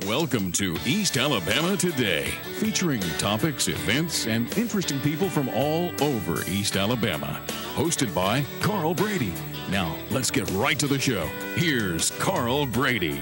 Welcome to East Alabama Today, featuring topics, events, and interesting people from all over East Alabama. Hosted by Carl Brady. Now, let's get right to the show. Here's Carl Brady.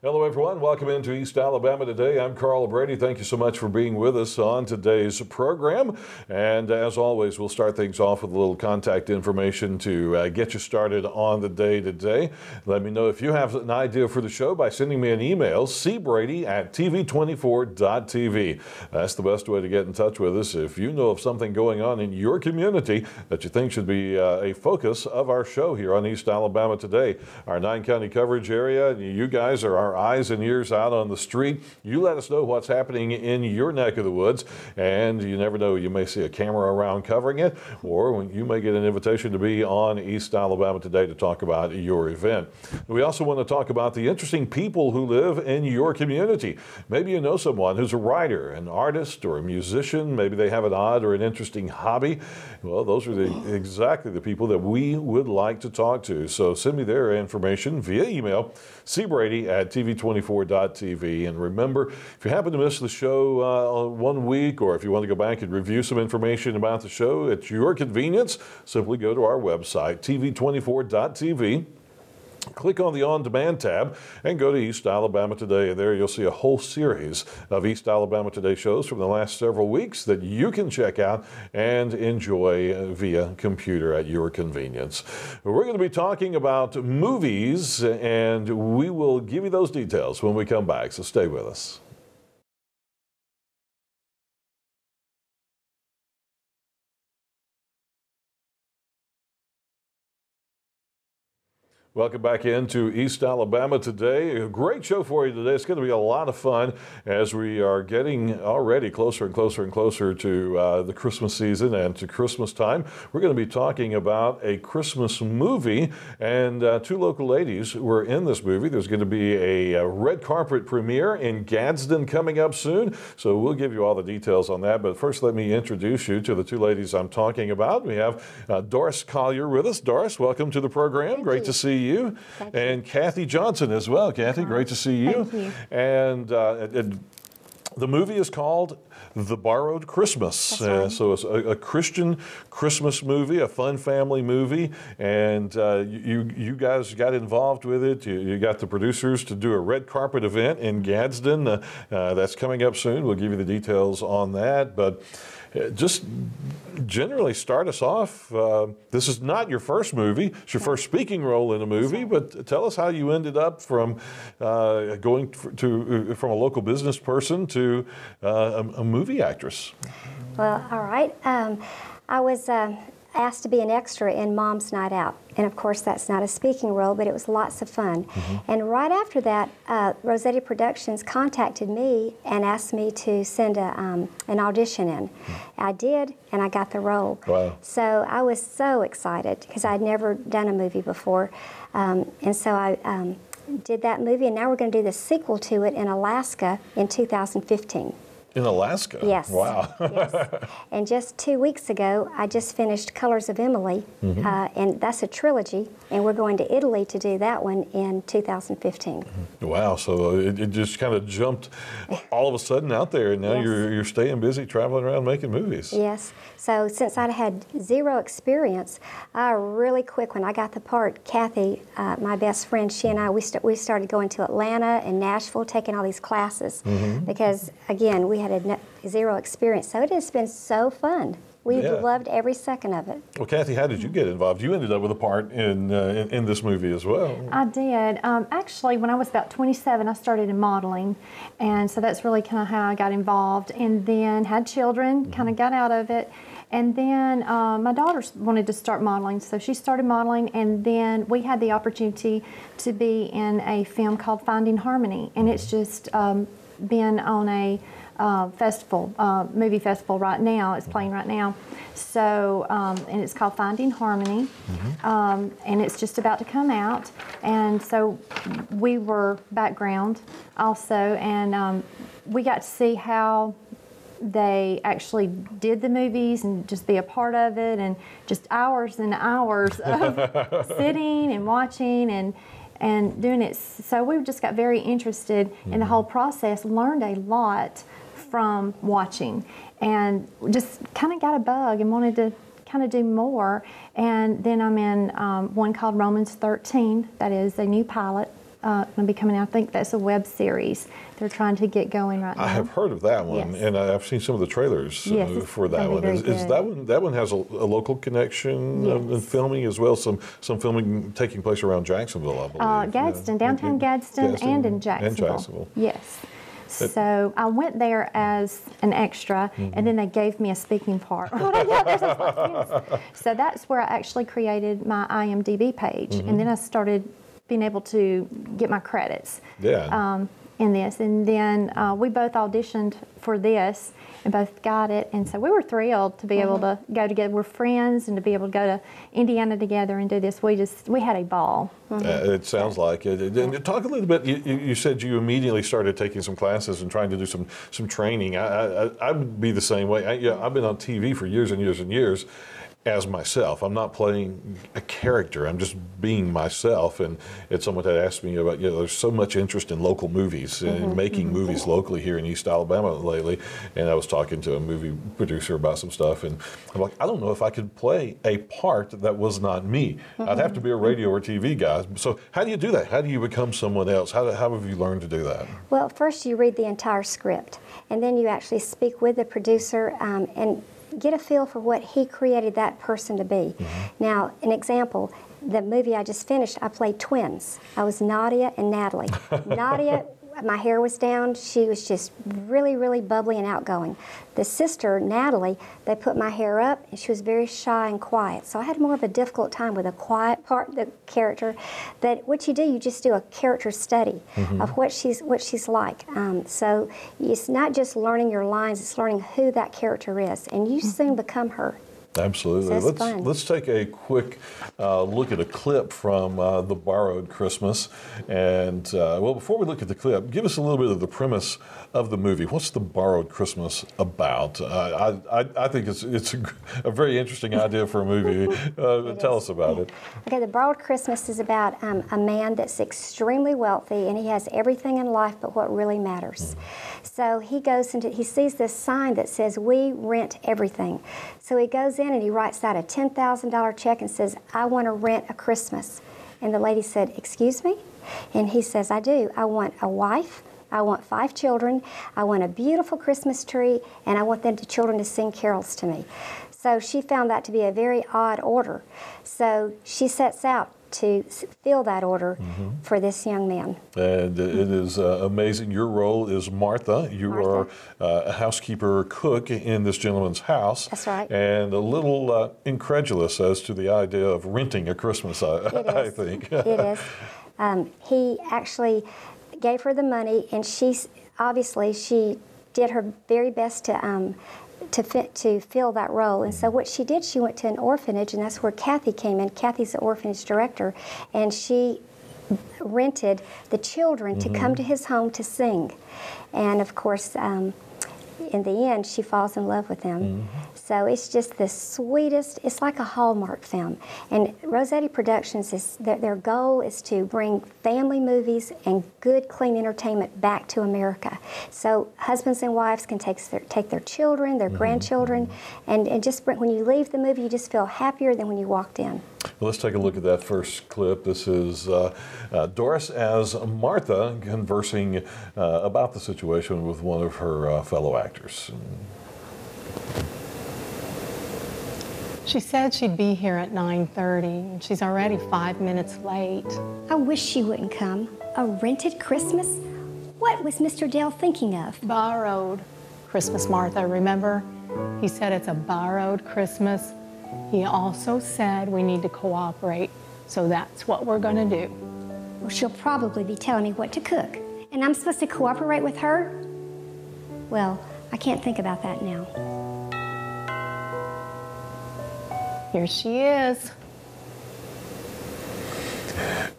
Hello, everyone. Welcome into East Alabama Today. I'm Carl Brady. Thank you so much for being with us on today's program. And as always, we'll start things off with a little contact information to get you started on the day today. Let me know if you have an idea for the show by sending me an email, cbrady@tv24.tv. That's the best way to get in touch with us. If you know of something going on in your community that you think should be a focus of our show here on East Alabama Today, our 9-county coverage area, you guys are our eyes and ears out on the street. You let us know what's happening in your neck of the woods, and you never know, you may see a camera around covering it, or you may get an invitation to be on East Alabama Today to talk about your event. We also want to talk about the interesting people who live in your community. Maybe you know someone who's a writer, an artist, or a musician. Maybe they have an odd or an interesting hobby. Well, those are exactly the people that we would like to talk to. So send me their information via email, cbrady@tv24.tv. And remember, if you happen to miss the show 1 week, or if you want to go back and review some information about the show at your convenience, simply go to our website, tv24.tv. Click on the On Demand tab and go to East Alabama Today. And there you'll see a whole series of East Alabama Today shows from the last several weeks that you can check out and enjoy via computer at your convenience. We're going to be talking about movies, and we will give you those details when we come back, so stay with us. Welcome back into East Alabama Today. A great show for you today. It's going to be a lot of fun as we are getting already closer and closer and closer to the Christmas season and to Christmas time. We're going to be talking about a Christmas movie, and two local ladies were in this movie. There's going to be a red carpet premiere in Gadsden coming up soon, so we'll give you all the details on that. But first, let me introduce you to the two ladies I'm talking about. We have Doris Collier with us. Doris, welcome to the program. Great to see you. And Kathy Johnson as well. Kathy, great to see you. Thank you. And the movie is called The Borrowed Christmas. Right. So it's a Christian Christmas movie, a fun family movie, and you guys got involved with it. You got the producers to do a red carpet event in Gadsden. That's coming up soon. We'll give you the details on that. But just generally start us off. This is not your first movie. It's your first speaking role in a movie, but tell us how you ended up from going from a local business person to a movie actress. Well, all right. I was asked to be an extra in Mom's Night Out. And of course, that's not a speaking role, but it was lots of fun. And right after that, Rossetti Productions contacted me and asked me to send an audition in. I did, and I got the role. Wow. So I was so excited because I'd never done a movie before. And so I did that movie, and now we're going to do the sequel to it in Alaska in 2015. In Alaska? Yes. Wow. Yes. And just 2 weeks ago, I just finished Colors of Emily, and that's a trilogy, and we're going to Italy to do that one in 2015. Wow, so it just kind of jumped all of a sudden out there, and now Yes. you're staying busy traveling around making movies. Yes. So since I'd had zero experience, really quick when I got the part, Kathy, my best friend, she and I, we started going to Atlanta and Nashville, taking all these classes, because again, we had zero experience. So it has been so fun. We loved every second of it. Well, Kathy, how did you get involved? You ended up with a part in this movie as well. I did. Actually, when I was about 27, I started in modeling, and so that's really kind of how I got involved. And then had children, kind of got out of it. And then my daughter wanted to start modeling, so she started modeling, and then we had the opportunity to be in a film called Finding Harmony, and it's just been on a movie festival right now. It's playing right now. So, and it's called Finding Harmony, and it's just about to come out. And so we were background also, and we got to see how they actually did the movies and just be a part of it, and just hours and hours of sitting and watching, and and doing it. So we just got very interested in the whole process, learned a lot from watching, and just kind of got a bug and wanted to kind of do more. And then I'm in one called Romans 13. That is a new pilot. Going to be coming out. I think that's a web series they're trying to get going right now. I have heard of that one, Yes. and I've seen some of the trailers for that one. Is that one has a local connection in filming as well? Some filming taking place around Jacksonville, I believe. Gadsden, Downtown Gadsden, and in Jacksonville. Yes. So I went there as an extra, and then they gave me a speaking part. So that's where I actually created my IMDb page, and then I started being able to get my credits in this. And then we both auditioned for this and both got it. And so we were thrilled to be able to go together. We're friends, and to be able to go to Indiana together and do this, we had a ball. It sounds like it. And talk a little bit, you said you immediately started taking some classes and trying to do some training. I would be the same way. I've been on TV for years and years and years as myself. I'm not playing a character. I'm just being myself. And it's someone that asked me about, there's so much interest in local movies and making movies locally here in East Alabama lately. And I was talking to a movie producer about some stuff, and I'm like, I don't know if I could play a part that was not me. I'd have to be a radio or TV guy. So how do you do that? How do you become someone else? How have you learned to do that? Well, first you read the entire script, and then you actually speak with the producer and get a feel for what he created that person to be. Now, an example, the movie I just finished, I played twins. I was Nadia and Natalie. Nadia, my hair was down. She was just really, really bubbly and outgoing. The sister, Natalie, they put my hair up, and she was very shy and quiet. So I had more of a difficult time with the quiet part, the character. But what you do, you just do a character study of what she's like. So it's not just learning your lines; it's learning who that character is, and you soon become her. Absolutely. So let's take a quick look at a clip from The Borrowed Christmas. And well, before we look at the clip, give us a little bit of the premise of the movie. What's The Borrowed Christmas about? I think it's a very interesting idea for a movie. Tell us about it. Okay, The Borrowed Christmas is about a man that's extremely wealthy, and he has everything in life but what really matters. So he sees this sign that says, "We rent everything." So he goes in and he writes out a $10,000 check and says, "I want to rent a Christmas." And the lady said, "Excuse me?" And he says, "I do. I want a wife. I want 5 children. I want a beautiful Christmas tree, and I want the children to sing carols to me." So she found that to be a very odd order. So she sets out to fill that order for this young man. And it is amazing. Your role is Martha. You are a housekeeper cook in this gentleman's house. That's right. And a little incredulous as to the idea of renting a Christmas, I think. It is. He actually gave her the money, and she did her very best to fill that role. And so what she did, she went to an orphanage, and that's where Kathy came in. Kathy's the orphanage director, and she rented the children to come to his home to sing. And of course, in the end, she falls in love with him. So it's just the sweetest, it's like a Hallmark film. And Rossetti Productions, their goal is to bring family movies and good, clean entertainment back to America. So husbands and wives can take their children, their grandchildren, and just when you leave the movie, you just feel happier than when you walked in. Well, let's take a look at that first clip. This is Doris as Martha conversing about the situation with one of her fellow actors. She said she'd be here at 9:30, and she's already 5 minutes late. I wish she wouldn't come. A rented Christmas? What was Mr. Dale thinking of? Borrowed Christmas, Martha, remember? He said it's a borrowed Christmas. He also said we need to cooperate, so that's what we're gonna do. Well, she'll probably be telling me what to cook, and I'm supposed to cooperate with her? Well, I can't think about that now. Here she is.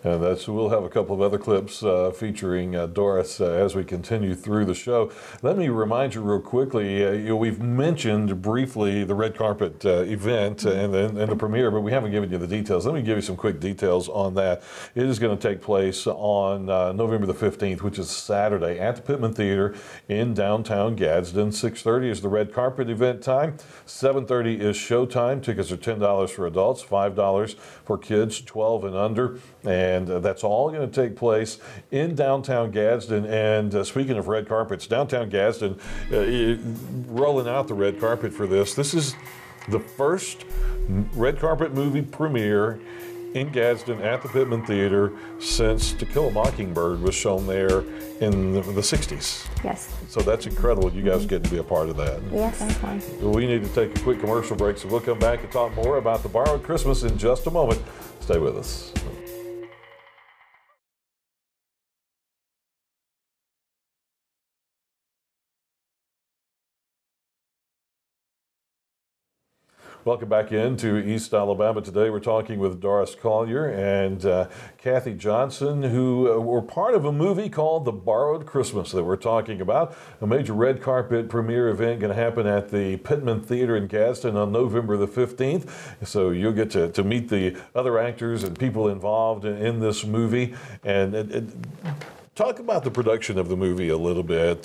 And we'll have a couple of other clips featuring Doris as we continue through the show. Let me remind you real quickly, we've mentioned briefly the red carpet event and the premiere, but we haven't given you the details. Let me give you some quick details on that. It is going to take place on November the 15th, which is Saturday, at the Pitman Theater in downtown Gadsden. 6:30 is the red carpet event time. 7:30 is showtime. Tickets are $10 for adults, $5 for kids 12 and under. And that's all going to take place in downtown Gadsden. And speaking of red carpets, downtown Gadsden, rolling out the red carpet for this. This is the first red carpet movie premiere in Gadsden at the Pitman Theater since To Kill a Mockingbird was shown there in the 60s. Yes. So that's incredible. You guys get to be a part of that. Yes. We need to take a quick commercial break, so we'll come back and talk more about the Borrowed Christmas in just a moment. Stay with us. Welcome back into East Alabama. Today we're talking with Doris Collier and Kathy Johnson, who were part of a movie called The Borrowed Christmas that we're talking about. A major red carpet premiere event going to happen at the Pitman Theater in Gadsden on November the 15th. So you'll get to meet the other actors and people involved in this movie. And talk about the production of the movie a little bit.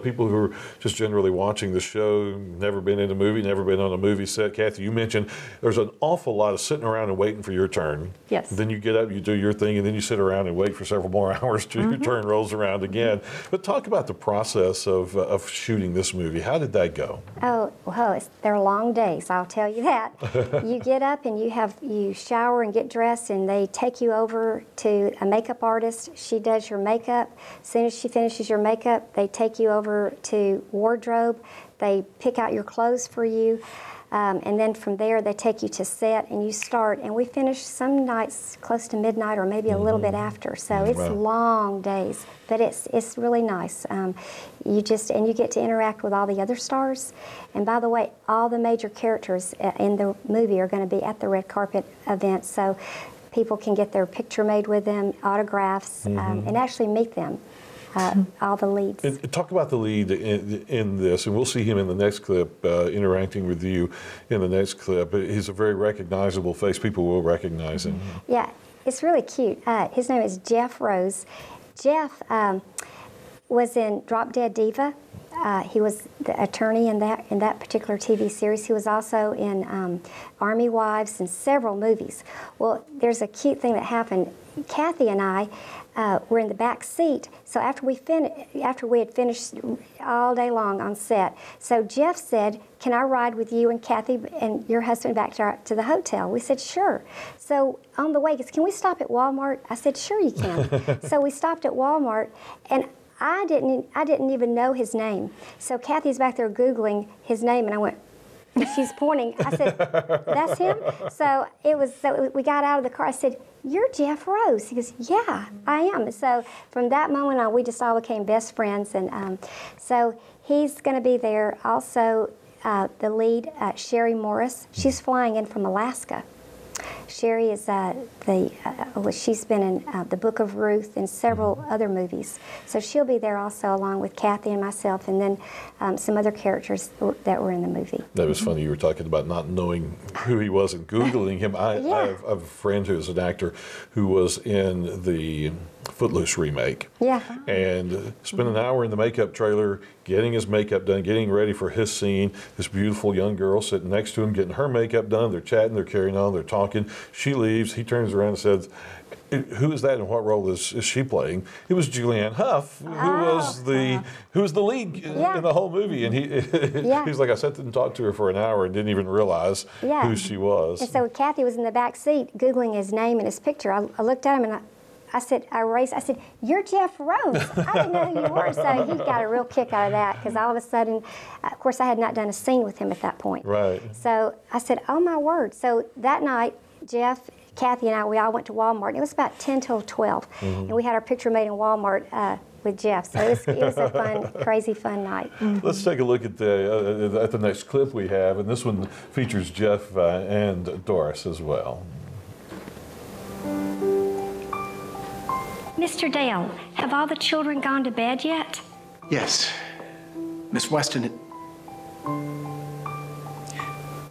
People who are just generally watching the show, never been in a movie, never been on a movie set. Kathy, you mentioned there's an awful lot of sitting around and waiting for your turn. Yes. Then you get up, you do your thing, and then you sit around and wait for several more hours till your turn rolls around again. But talk about the process of shooting this movie. How did that go? Oh, well, they're long days, I'll tell you that. You get up and you shower and get dressed, and they take you over to a makeup artist. She does your makeup. As soon as she finishes your makeup, they take you over to wardrobe. They pick out your clothes for you. And then from there, they take you to set, and you start. And we finish some nights close to midnight or maybe a little bit after. So it's long days, but it's really nice. You get to interact with all the other stars. And by the way, all the major characters in the movie are going to be at the red carpet event. So people can get their picture made with them, autographs, and actually meet them, all the leads. Talk about the lead in this, and we'll see him in the next clip, interacting with you in the next clip. He's a very recognizable face. People will recognize him. Yeah, it's really cute. His name is Jeff Rose. Jeff was in Drop Dead Diva. He was the attorney in that particular TV series. He was also in Army Wives and several movies. Well, there's a cute thing that happened. Kathy and I were in the back seat. So after we had finished all day long on set, so Jeff said, "Can I ride with you and Kathy and your husband back to the hotel?" We said, "Sure." So on the way, he said, "Can we stop at Walmart?" I said, "Sure, you can." So we stopped at Walmart, and I didn't even know his name. So Kathy's back there Googling his name, and I went, and she's pointing. I said, "That's him?" So we got out of the car. I said, "You're Jeff Rose." He goes, "Yeah, I am." So from that moment on, we just all became best friends. And so he's going to be there. Also, the lead, Sherry Morris, she's flying in from Alaska. Sherry is she's been in the Book of Ruth and several other movies. So she'll be there also, along with Kathy and myself, and then some other characters that were in the movie. That was funny. You were talking about not knowing who he was and Googling him. I have a friend who's an actor who was in the Footloose remake. Yeah. And spent an hour in the makeup trailer getting his makeup done, getting ready for his scene. This beautiful young girl sitting next to him, getting her makeup done. They're chatting, they're carrying on, they're talking. She leaves. He turns around and says, "Who is that, and what role is she playing?" It was Julianne Hough, who was the lead in the whole movie. And he was like, "I sat and talked to her for an hour and didn't even realize who she was." And so Kathy was in the back seat Googling his name and his picture. I looked at him and I said, "You're Jeff Rose." I didn't know who you were. So he got a real kick out of that, because all of a sudden, of course, I had not done a scene with him at that point. Right. So I said, "Oh, my word." So that night, Jeff, Kathy, and we all went to Walmart. It was about 10 till 12. And we had our picture made in Walmart with Jeff. So it was a fun, crazy fun night. Let's take a look at the next clip we have. And this one features Jeff and Doris as well. Mr. Dale, have all the children gone to bed yet? Yes. Miss Weston,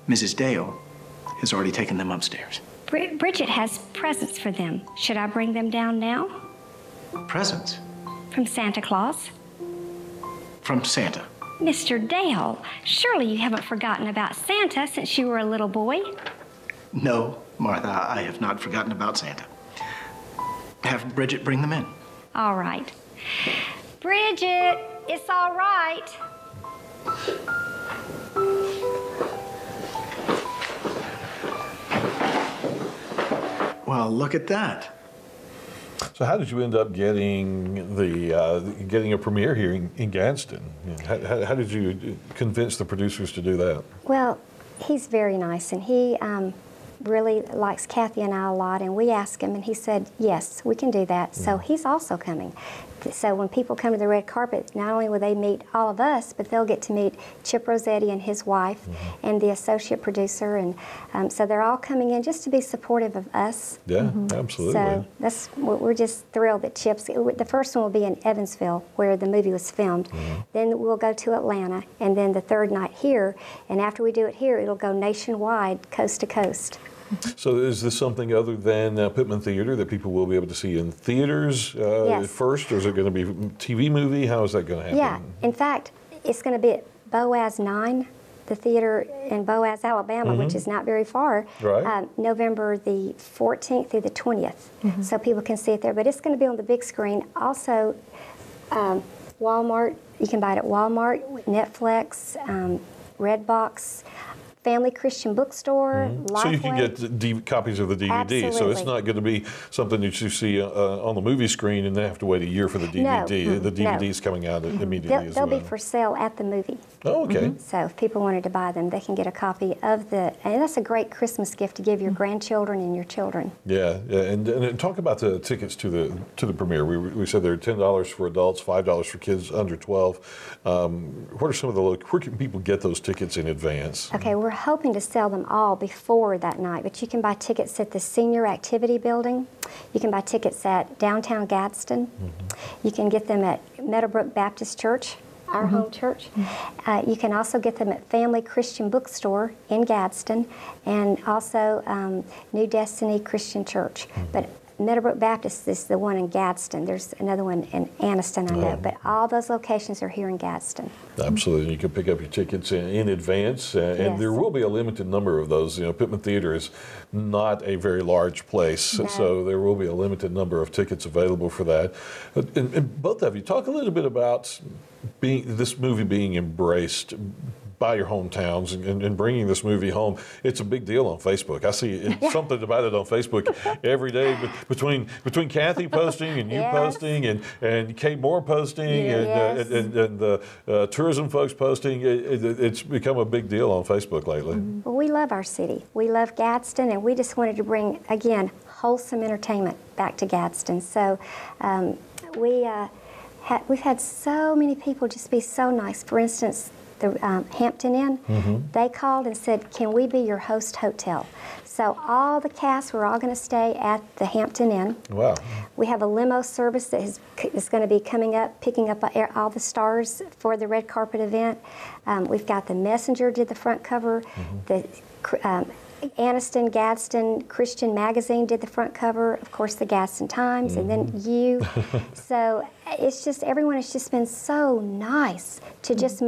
Mrs. Dale has already taken them upstairs. Bridget has presents for them. Should I bring them down now? Presents? From Santa Claus? From Santa. Mr. Dale, surely you haven't forgotten about Santa since you were a little boy. No, Martha, I have not forgotten about Santa. Have Bridget bring them in. All right. Bridget, it's all right. Well, look at that. So how did you end up getting getting a premiere here in Gadsden? How did you convince the producers to do that? Well, he's very nice, and he really likes Kathy and I a lot, and we asked him, and he said, yes, we can do that. So he's also coming. So when people come to the red carpet, not only will they meet all of us, but they'll get to meet Chip Rossetti and his wife and the associate producer, and so they're all coming in just to be supportive of us. Yeah, absolutely. So we're just thrilled that Chip's, the first one will be in Evansville, where the movie was filmed. Then we'll go to Atlanta, and then the third night here, and after we do it here, it'll go nationwide, coast to coast. So is this something other than Pitman Theater that people will be able to see in theaters Yes. first, or is it going to be a TV movie? How is that going to happen? Yeah, in fact, it's going to be at Boaz 9, the theater in Boaz, Alabama, which is not very far, Right. November the 14th through the 20th. So people can see it there, but it's going to be on the big screen. Also, Walmart, you can buy it at Walmart, Netflix, Redbox, Family Christian Bookstore, Lifeway. So you can get copies of the DVD. Absolutely. So it's not going to be something that you see on the movie screen and then have to wait a year for the DVD. No. The DVD is coming out immediately as They'll well. be for sale at the movie. Oh, okay. So if people wanted to buy them, they can get a copy of and that's a great Christmas gift to give your grandchildren and your children. Yeah, and talk about the tickets to the premiere. We said they're $10 for adults, $5 for kids under 12. What are some of where can people get those tickets in advance? Okay, we're hoping to sell them all before that night, but you can buy tickets at the Senior Activity Building. You can buy tickets at Downtown Gadsden. You can get them at Meadowbrook Baptist Church, our home church. You can also get them at Family Christian Bookstore in Gadsden, and also New Destiny Christian Church. But Meadowbrook Baptist is the one in Gadsden. There's another one in Anniston, I know, but all those locations are here in Gadsden. Absolutely. You can pick up your tickets in advance, and Yes. there will be a limited number of those. You know, Pitman Theater is not a very large place, No. so there will be a limited number of tickets available for that. And both of you, talk a little bit about this movie being embraced by your hometowns and bringing this movie home. It's a big deal on Facebook. I see something about it on Facebook every day, between Kathy posting and you Yes. posting and Kate Moore posting Yes. and the tourism folks posting. It's become a big deal on Facebook lately. Well, we love our city. We love Gadsden, and we just wanted to bring, again, wholesome entertainment back to Gadsden. So we've had so many people just be so nice. For instance, the Hampton Inn, they called and said, can we be your host hotel? So all the cast, we're all going to stay at the Hampton Inn. Wow. We have a limo service that is going to be coming up, picking up all the stars for the red carpet event. We've got the Messenger did the front cover. The Anniston Gadsden Christian Magazine did the front cover. Of course, the Gadsden Times, and then you. So it's just, everyone has just been so nice to just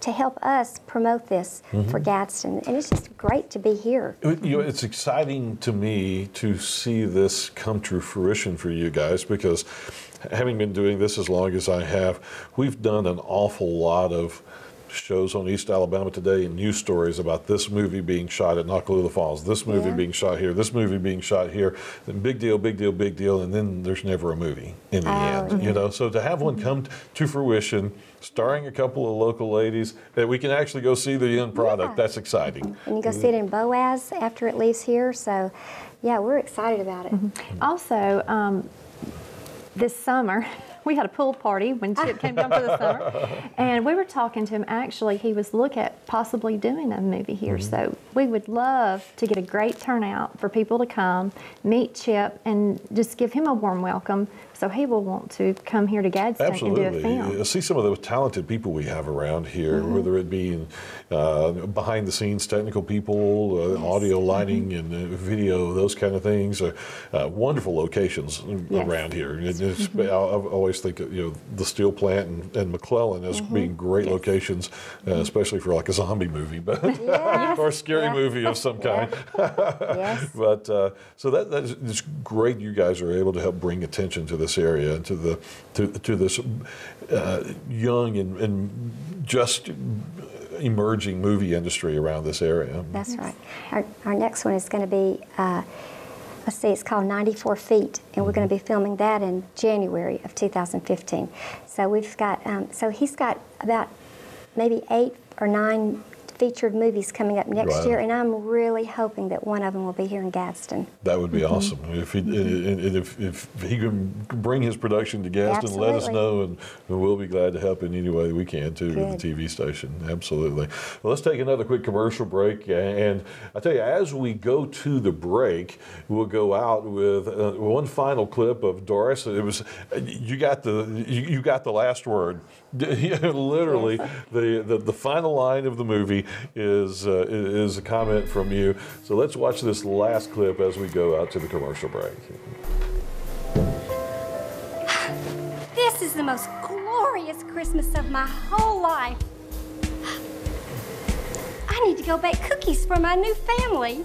to help us promote this for Gadsden. And it's just great to be here. You know, it's exciting to me to see this come to fruition for you guys, because having been doing this as long as I have, we've done an awful lot of shows on East Alabama Today and news stories about this movie being shot at Nakalula Falls, this movie being shot here, this movie being shot here. Then big deal, big deal, big deal, and then there's never a movie in the end. You know, so to have one come to fruition, starring a couple of local ladies that we can actually go see the end product, that's exciting. And you go see it in Boaz after it leaves here. So, yeah, we're excited about it. Also, this summer, we had a pool party when Chip came down for the summer, and we were talking to him. Actually, he was looking at possibly doing a movie here. So we would love to get a great turnout for people to come, meet Chip, and just give him a warm welcome. So he will want to come here to Gadsden and do a film. See some of those talented people we have around here, whether it be in, behind the scenes technical people, audio lighting and video, those kind of things. Wonderful locations around here. I always think of, the steel plant and McClellan as being great locations, especially for like a zombie movie, but or a scary movie of some kind. But so that's great. You guys are able to help bring attention to this area and to this young and just emerging movie industry around this area. That's right. Our next one is going to be, let's see, it's called 94 Feet, and we're going to be filming that in January of 2015. So we've got, so he's got about maybe 8 or 9 featured movies coming up next year, and I'm really hoping that one of them will be here in Gadsden. That would be awesome. If he can bring his production to Gadsden, let us know, and we'll be glad to help in any way we can too with the TV station. Absolutely. Well, let's take another quick commercial break, and I tell you, as we go to the break, we'll go out with one final clip of Doris. It was you got the last word. Literally, the final line of the movie is a comment from you. So let's watch this last clip as we go out to the commercial break. This is the most glorious Christmas of my whole life. I need to go bake cookies for my new family.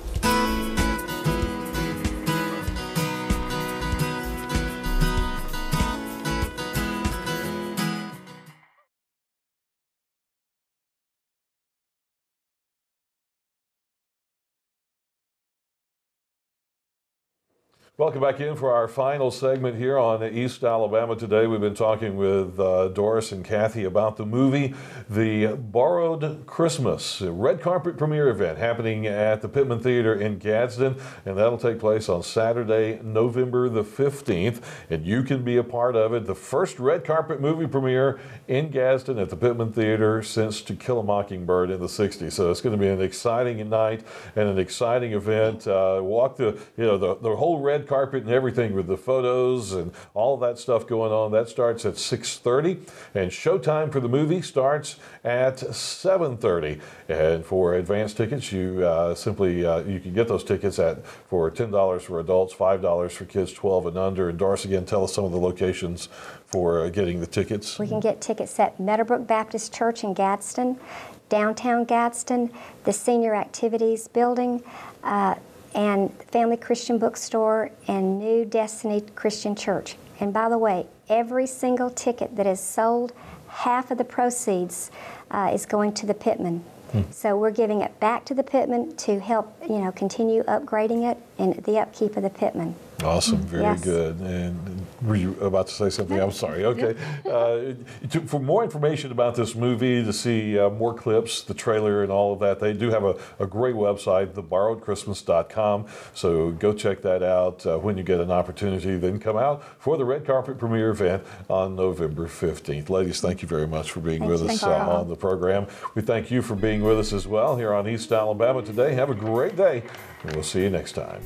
Welcome back in for our final segment here on East Alabama Today. We've been talking with Doris and Kathy about the movie, The Borrowed Christmas, a red carpet premiere event happening at the Pitman Theater in Gadsden, and that'll take place on Saturday, November the 15th, and you can be a part of it. The first red carpet movie premiere in Gadsden at the Pitman Theater since To Kill a Mockingbird in the 60s. So it's going to be an exciting night and an exciting event. Walk the whole red carpet and everything with the photos and all of that stuff going on. That starts at 6:30, and showtime for the movie starts at 7:30. And for advance tickets, you you can get those tickets for $10 for adults, $5 for kids 12 and under. And Doris, again, tell us some of the locations for getting the tickets. We can get tickets at Meadowbrook Baptist Church in Gadsden, Downtown Gadsden, the Senior Activities Building, and Family Christian Bookstore, and New Destiny Christian Church. And by the way, every single ticket that is sold, half of the proceeds is going to the Pitman. So we're giving it back to the Pitman to help, continue upgrading it and the upkeep of the Pitman. Awesome, very good. And were you about to say something? I'm sorry. Okay. For more information about this movie, to see more clips, the trailer and all of that, they do have a great website, theborrowedchristmas.com. So go check that out when you get an opportunity. Then come out for the red carpet premiere event on November 15th. Ladies, thank you very much for being with us on the program. We thank you for being with us as well here on East Alabama Today. Have a great day, and we'll see you next time.